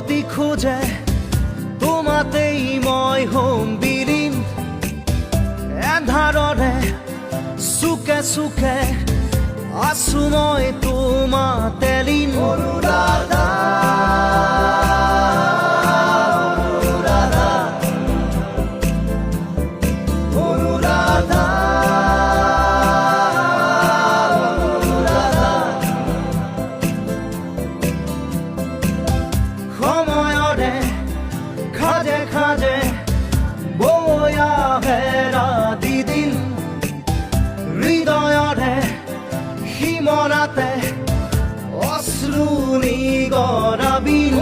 গতি খোঁজে তোমাতেই মই হম বিলীন এন্ধাৰৰে চুকে চুকে আছো মই তোমাতে লীন অনুৰাধা অনুৰাধা সময়ৰে খাজে খাজে বৈ আহে ৰাতি দিন হৃদয়ৰে সিমৰাতে অশ্ৰু নিগৰা বিন